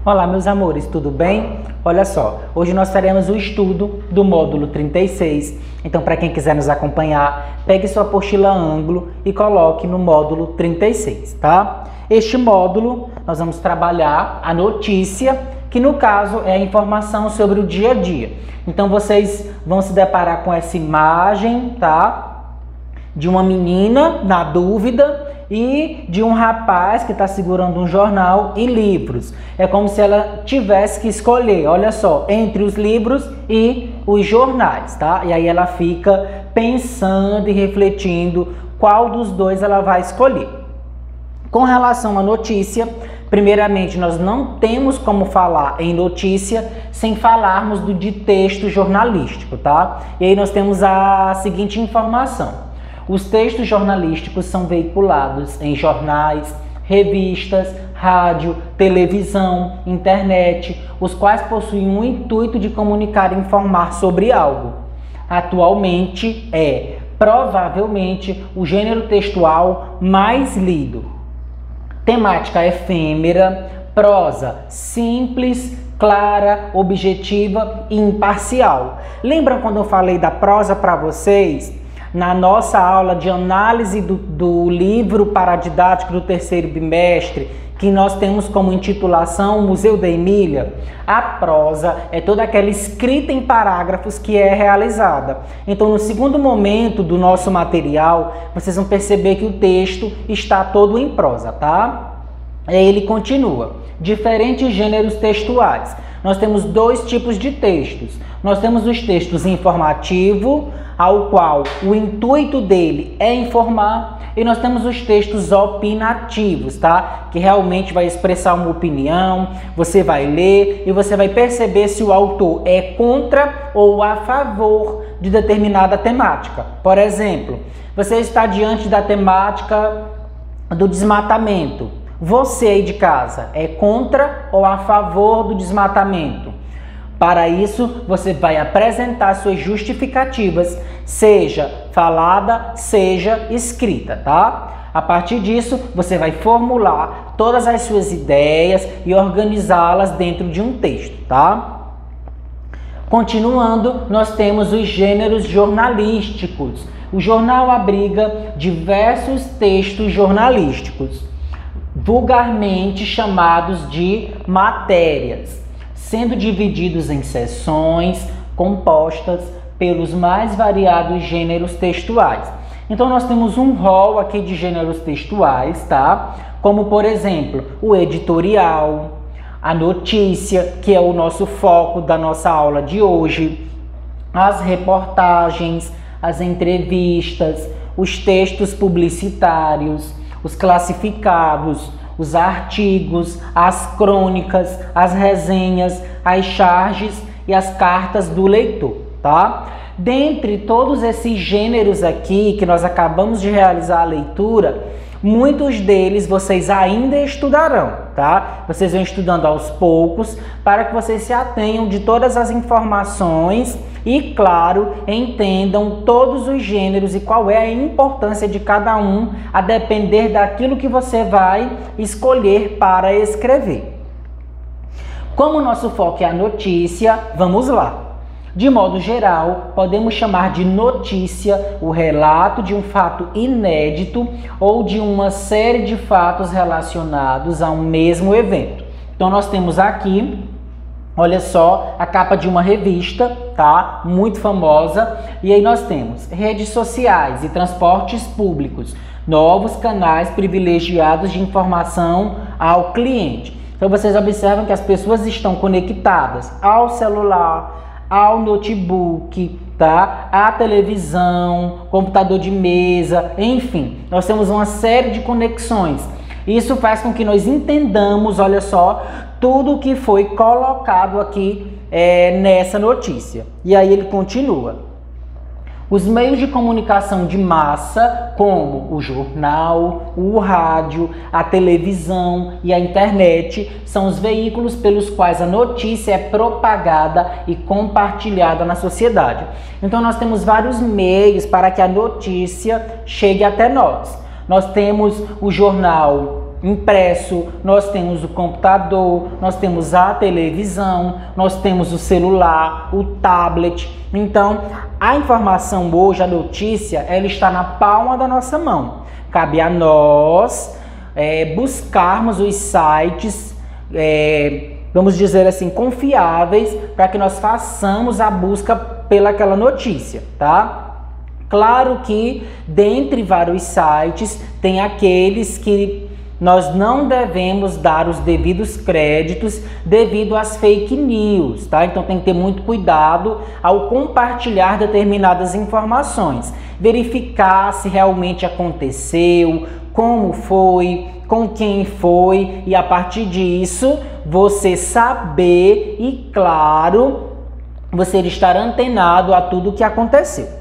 Olá, meus amores, tudo bem? Olha só, hoje nós faremos o estudo do módulo 36. Então, para quem quiser nos acompanhar, pegue sua apostila ângulo e coloque no módulo 36, tá? Este módulo, nós vamos trabalhar a notícia, que no caso é a informação sobre o dia a dia. Então, vocês vão se deparar com essa imagem, tá? De uma menina na dúvida e de um rapaz que está segurando um jornal e livros. É como se ela tivesse que escolher, olha só, entre os livros e os jornais, tá? E aí ela fica pensando e refletindo qual dos dois ela vai escolher. Com relação à notícia, primeiramente, nós não temos como falar em notícia sem falarmos de texto jornalístico, tá? E aí nós temos a seguinte informação. Os textos jornalísticos são veiculados em jornais, revistas, rádio, televisão, internet, os quais possuem o intuito de comunicar e informar sobre algo. Atualmente é, provavelmente, o gênero textual mais lido. Temática efêmera, prosa simples, clara, objetiva e imparcial. Lembram quando eu falei da prosa para vocês? Na nossa aula de análise do livro paradidático do terceiro bimestre, que nós temos como intitulação Museu da Emília, a prosa é toda aquela escrita em parágrafos que é realizada. Então, no segundo momento do nosso material, vocês vão perceber que o texto está todo em prosa, tá? E aí ele continua. Diferentes gêneros textuais. Nós temos dois tipos de textos. Nós temos os textos informativo, ao qual o intuito dele é informar, e nós temos os textos opinativos, tá? Que realmente vai expressar uma opinião, você vai ler e você vai perceber se o autor é contra ou a favor de determinada temática. Por exemplo, você está diante da temática do desmatamento. Você aí de casa é contra ou a favor do desmatamento? Para isso, você vai apresentar suas justificativas, seja falada, seja escrita, tá? A partir disso, você vai formular todas as suas ideias e organizá-las dentro de um texto, tá? Continuando, nós temos os gêneros jornalísticos. O jornal abriga diversos textos jornalísticos, vulgarmente chamados de matérias, sendo divididos em seções compostas pelos mais variados gêneros textuais. Então nós temos um rol aqui de gêneros textuais, tá? Como por exemplo, o editorial, a notícia, que é o nosso foco da nossa aula de hoje, as reportagens, as entrevistas, os textos publicitários, os classificados, os artigos, as crônicas, as resenhas, as charges e as cartas do leitor, tá? Dentre todos esses gêneros aqui que nós acabamos de realizar a leitura, muitos deles vocês ainda estudarão, tá? Vocês vão estudando aos poucos para que vocês se atenham de todas as informações e, claro, entendam todos os gêneros e qual é a importância de cada um, a depender daquilo que você vai escolher para escrever. Como o nosso foco é a notícia, vamos lá. De modo geral, podemos chamar de notícia o relato de um fato inédito ou de uma série de fatos relacionados a um mesmo evento. Então nós temos aqui, olha só, a capa de uma revista, tá? Muito famosa. E aí nós temos redes sociais e transportes públicos, novos canais privilegiados de informação ao cliente. Então vocês observam que as pessoas estão conectadas ao celular, ao notebook, tá? À televisão, computador de mesa, enfim, nós temos uma série de conexões. Isso faz com que nós entendamos, olha só, tudo o que foi colocado aqui nessa notícia. E aí ele continua. Os meios de comunicação de massa, como o jornal, o rádio, a televisão e a internet, são os veículos pelos quais a notícia é propagada e compartilhada na sociedade. Então nós temos vários meios para que a notícia chegue até nós. Nós temos o jornal impresso, nós temos o computador, nós temos a televisão, nós temos o celular, o tablet. Então, a informação hoje, a notícia, ela está na palma da nossa mão. Cabe a nós buscarmos os sites, vamos dizer assim, confiáveis, para que nós façamos a busca pelaquela notícia, tá? Claro que, dentre vários sites, tem aqueles que nós não devemos dar os devidos créditos devido às fake news, tá? Então tem que ter muito cuidado ao compartilhar determinadas informações. Verificar se realmente aconteceu, como foi, com quem foi, e a partir disso você saber e, claro, você estar antenado a tudo o que aconteceu.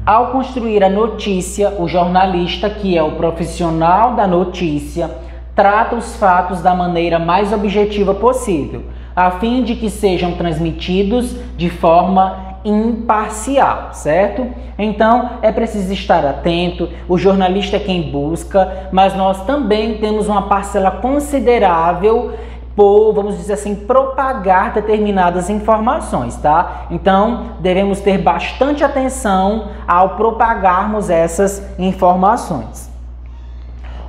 Ao construir a notícia, o jornalista, que é o profissional da notícia, trata os fatos da maneira mais objetiva possível, a fim de que sejam transmitidos de forma imparcial, certo? Então, é preciso estar atento, o jornalista é quem busca, mas nós também temos uma parcela considerável por, vamos dizer assim, propagar determinadas informações, tá? Então, devemos ter bastante atenção ao propagarmos essas informações.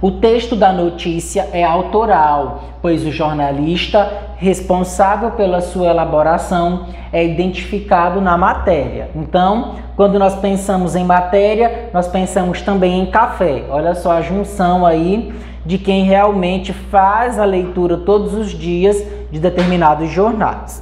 O texto da notícia é autoral, pois o jornalista responsável pela sua elaboração é identificado na matéria. Então, quando nós pensamos em matéria, nós pensamos também em café. Olha só a junção aí de quem realmente faz a leitura todos os dias de determinados jornais.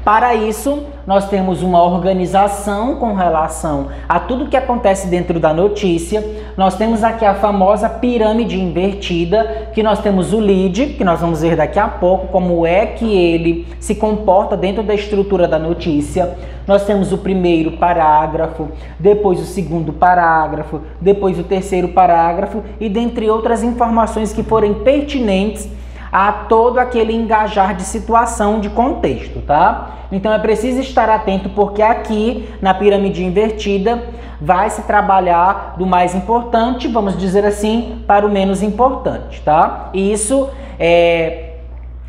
Para isso, nós temos uma organização com relação a tudo que acontece dentro da notícia. Nós temos aqui a famosa pirâmide invertida, que nós temos o lead, que nós vamos ver daqui a pouco como é que ele se comporta dentro da estrutura da notícia. Nós temos o primeiro parágrafo, depois o segundo parágrafo, depois o terceiro parágrafo e dentre outras informações que forem pertinentes a todo aquele engajar de situação, de contexto, tá? Então é preciso estar atento porque aqui na pirâmide invertida vai se trabalhar do mais importante, vamos dizer assim, para o menos importante, tá? E isso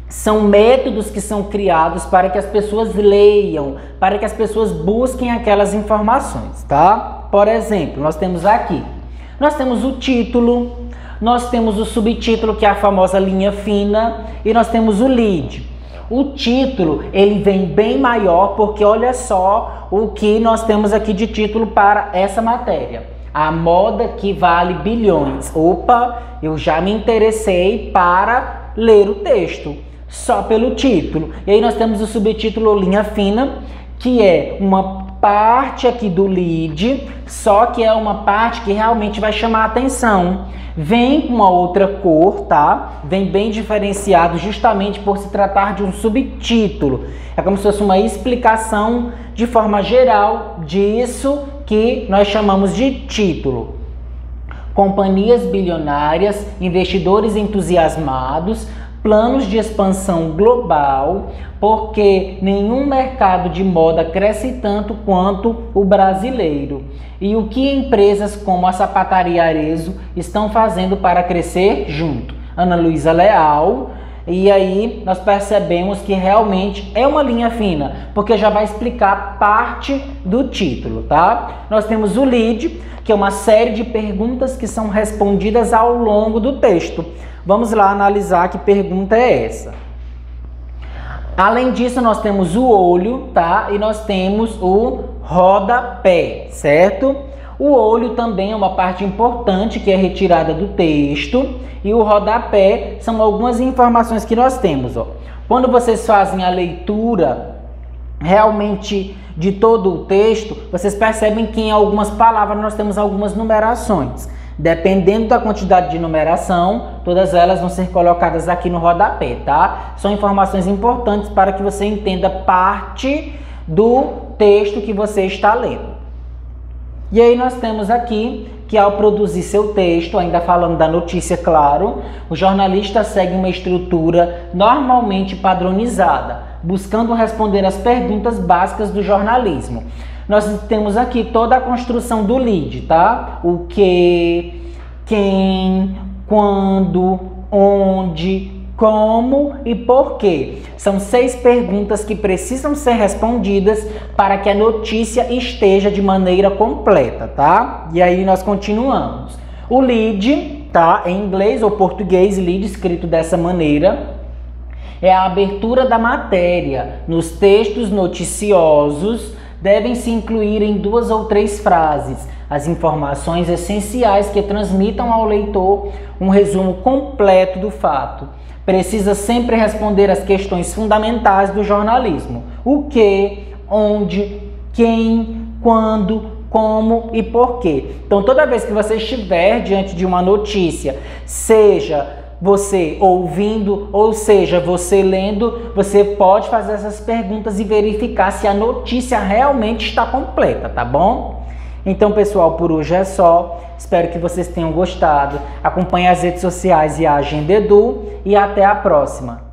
são métodos que são criados para que as pessoas leiam, para que as pessoas busquem aquelas informações, tá? Por exemplo, nós temos o título, nós temos o subtítulo, que é a famosa linha fina, e nós temos o lead. O título, ele vem bem maior, porque olha só o que nós temos aqui de título para essa matéria. A moda que vale bilhões. Opa, eu já me interessei para ler o texto, só pelo título. E aí nós temos o subtítulo linha fina, que é uma parte aqui do lead, só que é uma parte que realmente vai chamar a atenção. Vem com uma outra cor, tá? Vem bem diferenciado justamente por se tratar de um subtítulo. É como se fosse uma explicação de forma geral disso que nós chamamos de título. Companhias bilionárias, investidores entusiasmados, planos de expansão global, porque nenhum mercado de moda cresce tanto quanto o brasileiro. E o que empresas como a Sapataria Arezzo estão fazendo para crescer junto? Ana Luísa Leal. E aí nós percebemos que realmente é uma linha fina, porque já vai explicar parte do título, tá? Nós temos o lead, que é uma série de perguntas que são respondidas ao longo do texto. Vamos lá analisar que pergunta é essa. Além disso, nós temos o olho, tá? E nós temos o rodapé, certo? O olho também é uma parte importante que é retirada do texto. E o rodapé são algumas informações que nós temos, ó. Quando vocês fazem a leitura realmente de todo o texto, vocês percebem que em algumas palavras nós temos algumas numerações. Dependendo da quantidade de numeração, todas elas vão ser colocadas aqui no rodapé, tá? São informações importantes para que você entenda parte do texto que você está lendo. E aí nós temos aqui que ao produzir seu texto, ainda falando da notícia, claro, o jornalista segue uma estrutura normalmente padronizada, buscando responder às perguntas básicas do jornalismo. Nós temos aqui toda a construção do lead, tá? O que, quem, quando, onde, como e por quê. São 6 perguntas que precisam ser respondidas para que a notícia esteja de maneira completa, tá? E aí nós continuamos. O lead, tá? Em inglês ou português, lead escrito dessa maneira, é a abertura da matéria. Nos textos noticiosos, devem se incluir em 2 ou 3 frases as informações essenciais que transmitam ao leitor um resumo completo do fato. Precisa sempre responder às questões fundamentais do jornalismo: o que, onde, quem, quando, como e por quê. Então, toda vez que você estiver diante de uma notícia, seja você ouvindo, ou seja, você lendo, você pode fazer essas perguntas e verificar se a notícia realmente está completa, tá bom? Então, pessoal, por hoje é só. Espero que vocês tenham gostado. Acompanhe as redes sociais e a Agenda Edu e até a próxima.